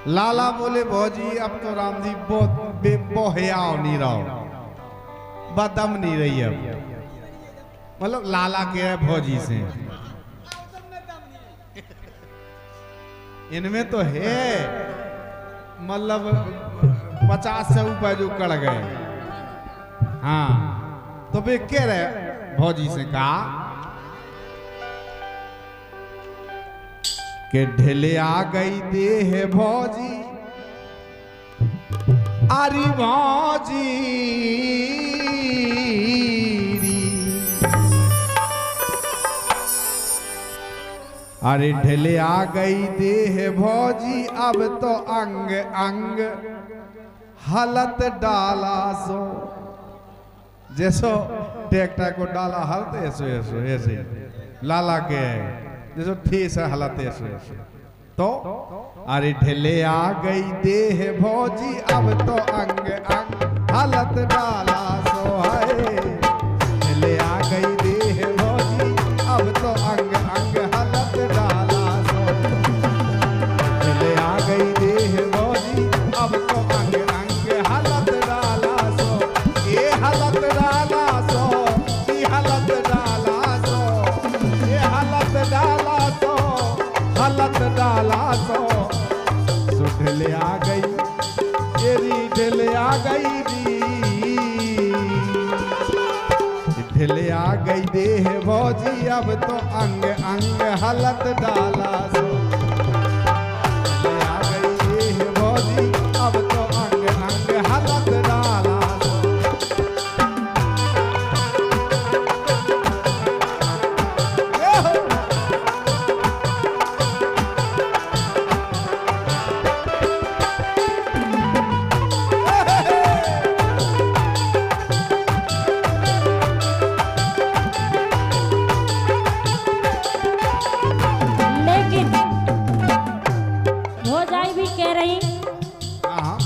लाला बोले भौजी अब तो राम जी बोहयाव नहीं रहो, बदम नहीं रही अब। मतलब लाला कह रहे भौजी से इनमें तो है मतलब 50 से ऊपर जो कड़ गए। हाँ तो वे कह रहे भौजी से कहा कि ढिले आ गई देह भौजी, अरे भौजी अरे ढिले आ गई देह भौजी, अब तो अंग अंग हलत डाला सो। जैसो ट्रैक्टर को डाला हलत ऐसो ऐसो ऐसे लाला के जैसो ठेस हलत ऐसो ऐसे। तो अरे ढिले आ गई देह भौजी, अब तो अंग अंग हलत डाला सो है। ढिले आ गई देह भौजी, अब तो अंग अंग हलत डाला सो। ढिले आ गई देह भौजी, अब तो अंग अंग हलत डाला सो। ये हलत डाला सो, ये हलत डाला सो, ये हलत डाला सो, हलत डाला सो। सो ढिले आ गई तेरी ढिले आ गई दी, ढिले आ गई देह भौजी, अब तो अंग अंग हलत डाला सो। ढिले आ गई देह भौजी, अब तो अंग अंग हलत डाला सो।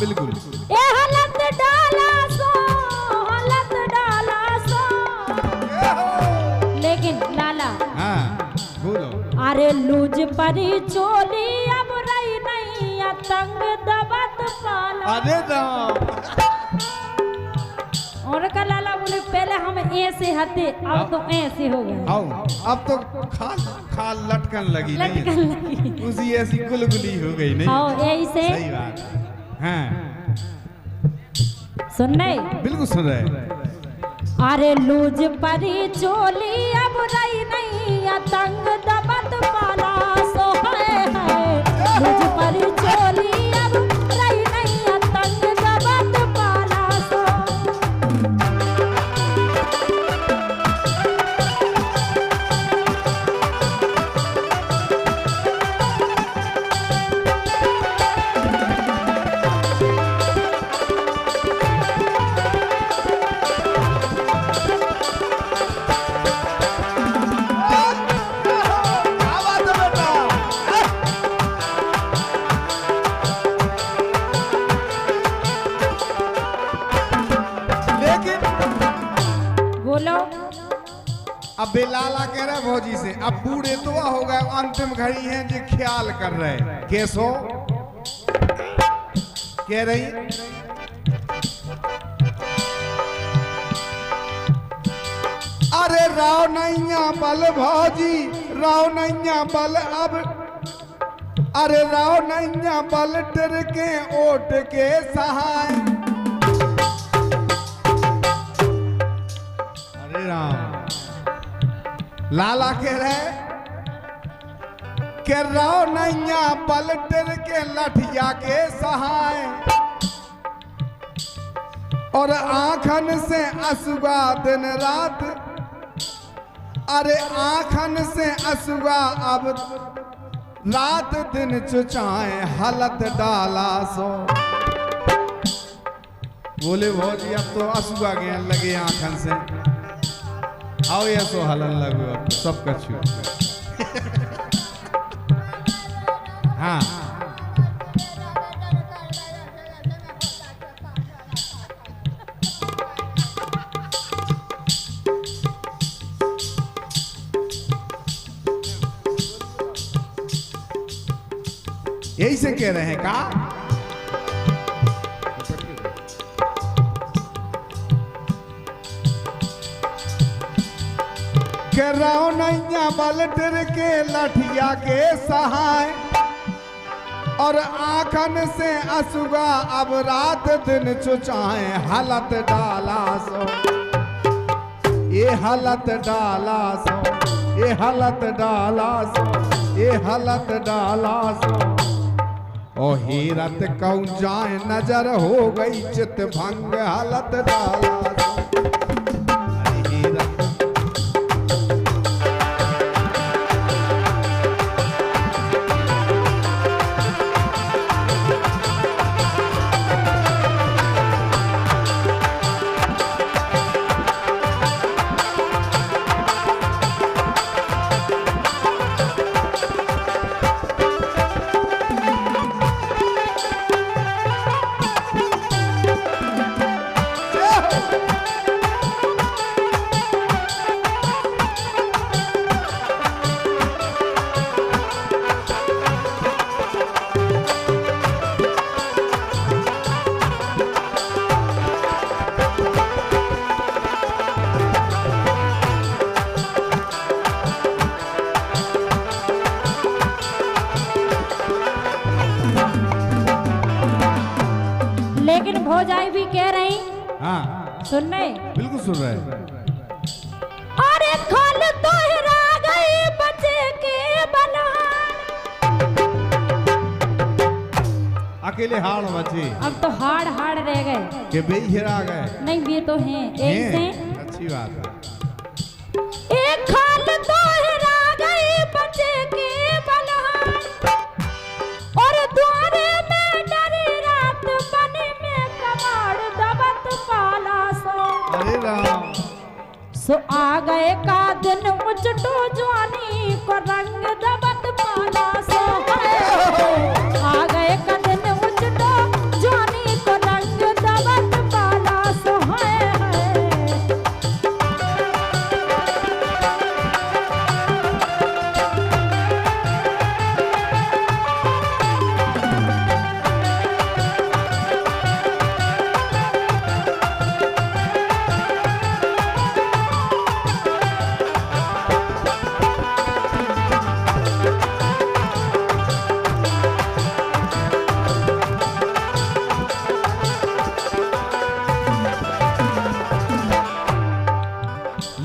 बिल्कुल ए हलत डाला सो, हलत डाला सो। लेकिन लाला हाँ बोलो। अरे लूज परी चोली, अब रही नहीं तंग दबत पाला। अरे राम और का लाला बोले पहले हम ऐसे हते, अब तो ऐसे हो गए। आओ अब तो खाल खाल लटकन लगी लटकन नहीं, लगी उसी ऐसी गुलगुली हो गई नहीं। आओ ऐसे सही बात है। हाँ सुन नहीं बिल्कुल सुन रहे। अरे लूज परी चोली, अब रही नहीं तंग दबत पाला सो है। लूज परी चोली, अब रही नहीं तंग दबत पाला सो। अब बेलाला कह रहे भौजी से, अब बूढ़े तो हो गए, अंतिम घड़ी है जो ख्याल कर रहे। कैसो कह रही अरे राव नैया बल भौजी, राव नैया बल अब, अरे राव नैया बल टर के ओट के सहाय। अरे राम लाला कह रहे के राव नैया पलटर के लठिया के सहाय, और आंखन से असुगा दिन रात, अरे आंखन से असुगा अब रात दिन चुचाए हलत डाला सो। बोले भौजी अब तो असुगा गए लगे आंखन से, आओ ये सो हलन लगो अब सब कछु। हाँ यही से कह रहे हैं का रहो नैया बलटर के लठिया के सहाय और आंखन से असुगा अब रात दिन चुचाए हालत डाला सो ये हालत डाला सो ये हालत डाला सो ये हालत डाला सो ओ हीरत कौन जाए नजर हो गई चित भंग हालत डाला सो भौजाई भी कह रही हाँ सुन रहे बिल्कुल सुन रहे अरे खल दोहरा गई बचे के बलहान अकेले हाड़ बचे अब तो हाड़ हाड़ रह गए के बेहिरा गए नहीं ये तो हैं एक से अच्छी बात है एक खल दोहरा गई बचे के बलहान और द्वारे में डरी रात बने में कबाड़ दबत पाला अरे राम सो आ गए का दिन उचटो जवानी को रंग दबत पाला सो आ गए का दिन उचटो जवानी को रंग दबत पाला सो है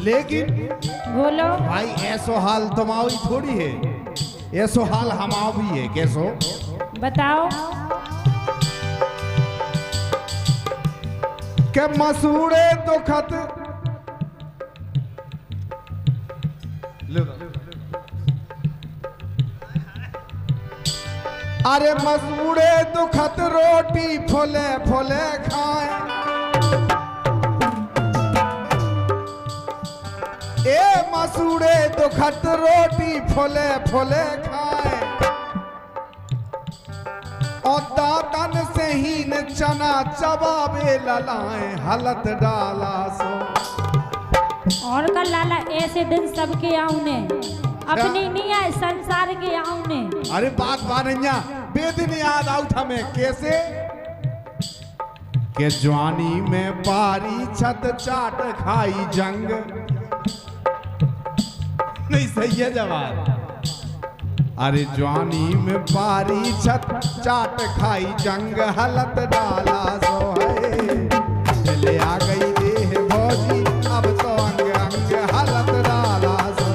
लेकिन बोलो भाई ऐसो हाल तुम्हारी थोड़ी है ऐसो हाल हमारा भी है कैसो बताओ के मसूड़े तो खत अरे मसूड़े तो खत रोटी फोले फोले खाए ए मसूड़े तो खत रोटी फोले फोले खाए और दातन से ही न चना चबावे ललाए हलत डाला सो और का लाला ऐसे दिन सबके आउने अपनी नहीं आए संसार के आउने अरे बात बानैया बेदिन याद आउट हमें कैसे के जवानी में पारी छत चाट खाई जंग नहीं सही है जवाब अरे जवानी में पारी छत चाट खाई जंग हलत डाला सो है चले आ गई देह भौजी अब तो अंग अंग हलत डाला सो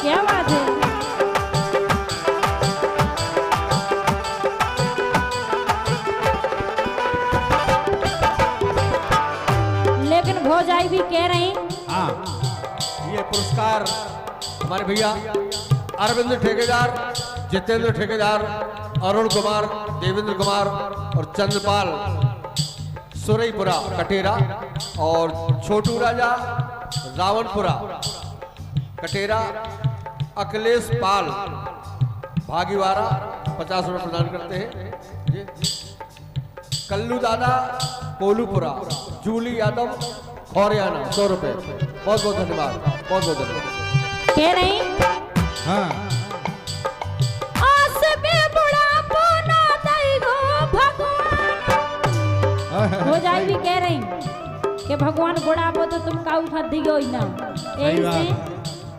क्या बात है लेकिन भौजाई भी कह रही हाँ ये पुरस्कार हमारे भैया अरविंद ठेकेदार, जितेंद्र ठेकेदार, अरुण कुमार, देवेंद्र कुमार और चंद्रपाल सुरईपुरा कटेरा और छोटू राजा रावणपुरा कटेरा अखिलेश पाल भागीवारा 50 रुपये प्रदान करते हैं जी। कल्लू दादा कोलूपुरा जूली यादव खौरियाना 100 रुपये। बहुत बहुत धन्यवाद, बहुत बहुत धन्यवाद। कह रही हाँ आस में बुढ़ापो ना दई गो भगवान हो जाई भी कह रही कि भगवान बुढ़ापो तो तुम काऊ खा दियो ही ना सही यही बात। से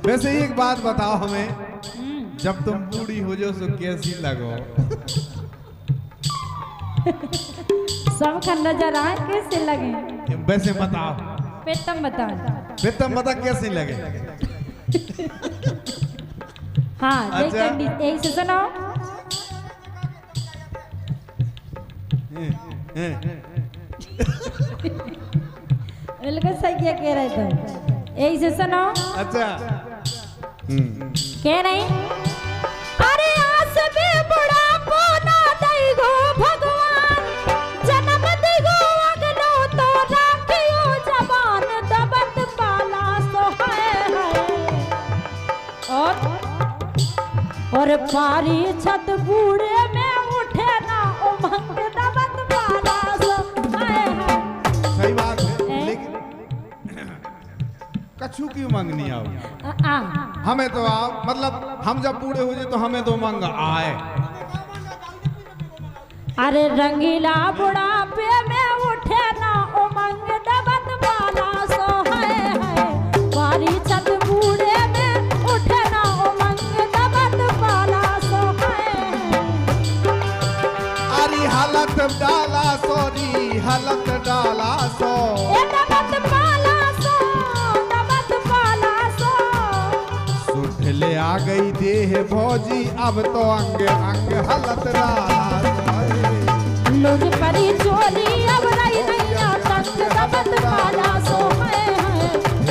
वैसे एक बात बताओ हमें, जब तुम बूढ़ी हो जाओ तो कैसी लगो? सबका नजर आए कैसे लगे? वैसे बताओ, पेटम बता। फिर तुम बता कैसी लगे? हाँ अच्छा। यही से सुनो। बिल्कुल सही क्या कह रहे थे। यही से सुनो। अच्छा कह रही अरे आस में बुढ़ापो ना दई गो भगवान जन्म दी गो अगलो तो राखियो जवान दबत पाला सो है। और पारी छत बूढ़े में उठे ना उमंग दबत पाला सो है। सही बात है, लेकिन कछु की उमंग नहीं आओ। हमें तो आओ, मतलब हम जब बूढ़े हो जाए तो हमें तो उमंग आए। अरे रंगीला बुढ़ापे में उठे ना उमंग दबत वाला सो है। बारी छत बूढ़े में उठे ना उमंग दबत वाला सो है। अरे हालत डाला सोरी हालत डाला सो ए दबत वाला सो दबत वाला सो। सुठले आ गई देह भौजी अब तो अंग अंग हालत डाला सो। लोग परी चोरी अब रही नहीं तंग दबत वाला सो है।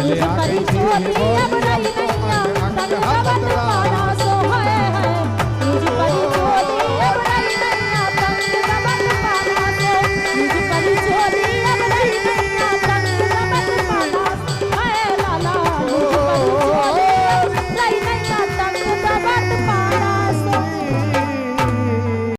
लोग परी चोरी अब